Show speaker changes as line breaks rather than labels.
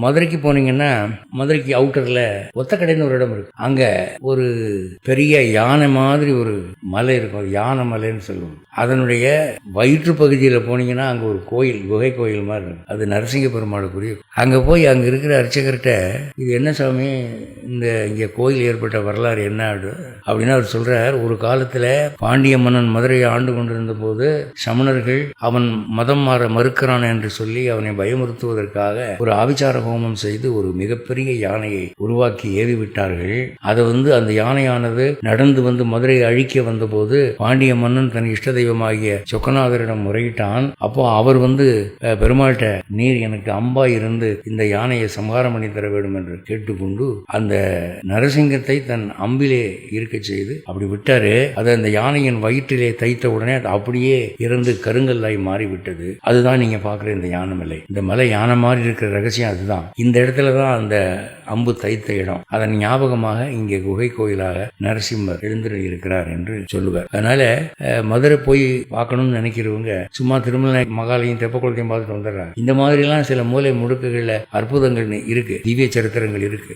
மதுரைக்கு போனீங்கன்னா மதுரைக்கு அவுட்டரில் ஒத்தக்கடைன்னு ஒரு இடம் இருக்கு. அங்கே ஒரு பெரிய யானை மாதிரி ஒரு மலை இருக்கும், யானை மலைன்னு சொல்லுவோம். அதனுடைய வயிற்று பகுதியில் போனீங்கன்னா அங்கே ஒரு கோயில், குகை கோயில் மாதிரி இருக்கும். அது நரசிங்க பெருமாளுக்குரிய. அங்கே போய் அங்கே இருக்கிற அர்ச்சகர்கிட்ட, இது என்ன சாமி, இங்கே கோயில் ஏற்பட்ட வரலாறு என்ன அப்படின்னா அவர் சொல்றார், ஒரு காலத்தில் பாண்டிய மன்னன் மதுரையை ஆண்டு கொண்டிருந்த போது சமணர்கள் அவன் மதம் மாற மறுக்கிறான் என்று சொல்லி அவனை பயமுறுத்துவதற்காக ஒரு ஆபிச்சார ஹோமம் செய்து ஒரு மிகப்பெரிய யானையை உருவாக்கி ஏவி விட்டார்கள். அதை அந்த யானையானது நடந்து மதுரையை அழிக்க வந்த போது பாண்டிய மன்னன் தன் இஷ்ட தெய்வமாகிய சொக்கநாதரிடம் முறையிட்டான். அப்போ அவர் பெருமாள்கிட்ட, நீர் எனக்கு அம்பா இருந்து இந்த யானையை சம்ஹாரம் பண்ணி தர வேண்டும் என்று கேட்டுக்கொண்டு அந்த நரசிங்கத்தை தன் அம்பிலே இருக்க செய்து அப்படி விட்டாரு. அது அந்த யானையின் வயிற்றிலே தைத்த உடனே அது அப்படியே இறந்து கருங்கல்லாய் மாறிவிட்டது. அதுதான் நீங்க பாக்குற இந்த யானை மலை. இந்த மலை யானை மாதிரி இருக்கிற ரகசியம் அதுதான். இந்த இடத்துல தான் அந்த அம்பு தைத்த இடம். அதன் ஞாபகமாக இங்கே குகை கோயிலாக நரசிம்மர் எழுந்திரு இருக்கிறார் என்று சொல்லுவார். அதனால மதுரை போய் பார்க்கணும்னு நினைக்கிறவங்க சும்மா திருமலை மகாலையும் தெப்பக்குளத்தையும் பார்த்துட்டு வந்துடுறாங்க. இந்த மாதிரி எல்லாம் சில மூலை முடுக்குகள்ல அற்புதங்கள் இருக்கு, திவ்ய சரித்திரங்கள் இருக்கு.